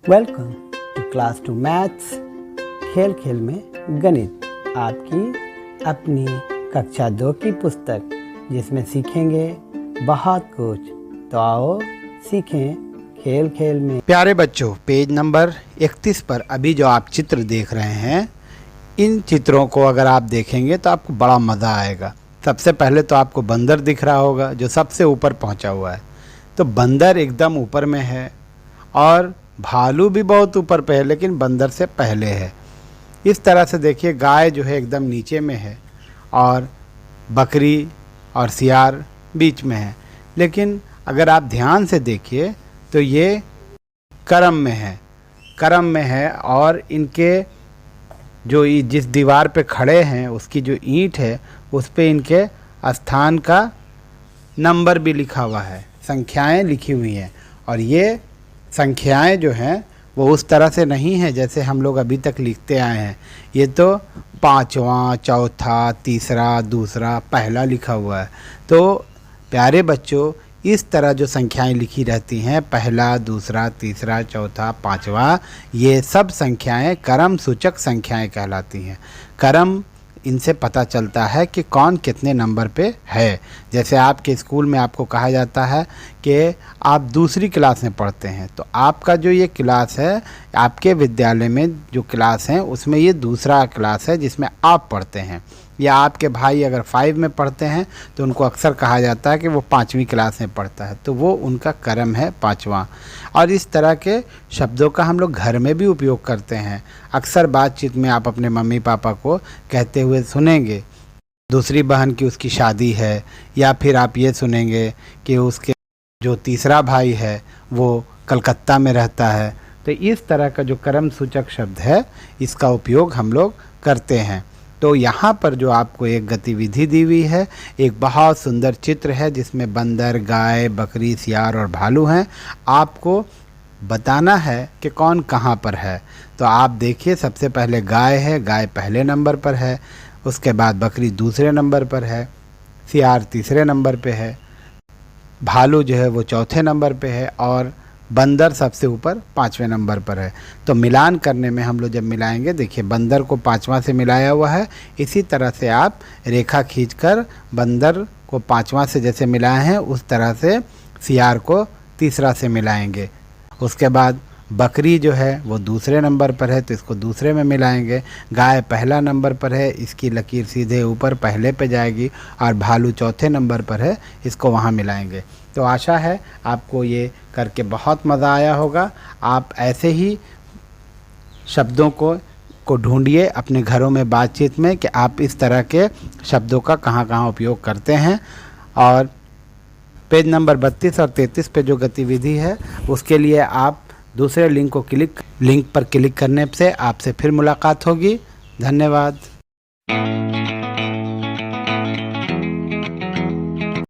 Welcome to class 2 maths खेल खेल में गणित, आपकी अपनी कक्षा 2 की पुस्तक जिसमें सीखेंगे बहुत कुछ। तो आओ सीखें खेल खेल में। प्यारे बच्चों, पेज नंबर 31 पर अभी जो आप चित्र देख रहे हैं, इन चित्रों को अगर आप देखेंगे तो आपको बड़ा मज़ा आएगा। सबसे पहले तो आपको बंदर दिख रहा होगा जो सबसे ऊपर पहुंचा हुआ है। तो बंदर एकदम ऊपर में है और भालू भी बहुत ऊपर पे है, लेकिन बंदर से पहले है। इस तरह से देखिए, गाय जो है एकदम नीचे में है और बकरी और सियार बीच में है। लेकिन अगर आप ध्यान से देखिए तो ये क्रम में है और इनके जो जिस दीवार पे खड़े हैं उसकी जो ईंट है उस पे इनके स्थान का नंबर भी लिखा हुआ है, संख्याएं लिखी हुई हैं। और ये संख्याएं जो हैं वो उस तरह से नहीं है जैसे हम लोग अभी तक लिखते आए हैं। ये तो पांचवा, चौथा, तीसरा, दूसरा, पहला लिखा हुआ है। तो प्यारे बच्चों, इस तरह जो संख्याएं लिखी रहती हैं, पहला, दूसरा, तीसरा, चौथा, पांचवा, ये सब संख्याएं क्रम सूचक संख्याएं कहलाती हैं। क्रम इनसे पता चलता है कि कौन कितने नंबर पे है। जैसे आपके स्कूल में आपको कहा जाता है कि आप दूसरी क्लास में पढ़ते हैं, तो आपका जो ये क्लास है, आपके विद्यालय में जो क्लास है उसमें ये दूसरा क्लास है जिसमें आप पढ़ते हैं। या आपके भाई अगर 5 में पढ़ते हैं तो उनको अक्सर कहा जाता है कि वो 5वीं क्लास में पढ़ता है, तो वो उनका क्रम है 5वां। और इस तरह के शब्दों का हम लोग घर में भी उपयोग करते हैं। अक्सर बातचीत में आप अपने मम्मी पापा को कहते हुए सुनेंगे, दूसरी बहन की उसकी शादी है, या फिर आप ये सुनेंगे कि उसके जो तीसरा भाई है वो कलकत्ता में रहता है। तो इस तरह का जो क्रम सूचक शब्द है इसका उपयोग हम लोग करते हैं। तो यहाँ पर जो आपको एक गतिविधि दी हुई है, एक बहुत सुंदर चित्र है जिसमें बंदर, गाय, बकरी, सियार और भालू हैं। आपको बताना है कि कौन कहाँ पर है। तो आप देखिए, सबसे पहले गाय है, गाय पहले नंबर पर है। उसके बाद बकरी दूसरे नंबर पर है, सियार तीसरे नंबर पे है, भालू जो है वो चौथे नंबर पे है और बंदर सबसे ऊपर 5वें नंबर पर है। तो मिलान करने में हम लोग जब मिलाएंगे, देखिए बंदर को 5वां से मिलाया हुआ है। इसी तरह से आप रेखा खींचकर बंदर को 5वां से जैसे मिलाए हैं उस तरह से सियार को तीसरा से मिलाएंगे। उसके बाद बकरी जो है वो दूसरे नंबर पर है तो इसको दूसरे में मिलाएंगे। गाय पहला नंबर पर है, इसकी लकीर सीधे ऊपर पहले पे जाएगी। और भालू चौथे नंबर पर है, इसको वहाँ मिलाएंगे। तो आशा है आपको ये करके बहुत मज़ा आया होगा। आप ऐसे ही शब्दों को ढूंढिए अपने घरों में बातचीत में कि आप इस तरह के शब्दों का कहाँ कहाँ उपयोग करते हैं। और पेज नंबर 32 और 33 पे जो गतिविधि है उसके लिए आप दूसरे लिंक पर क्लिक करने से आपसे फिर मुलाकात होगी। धन्यवाद।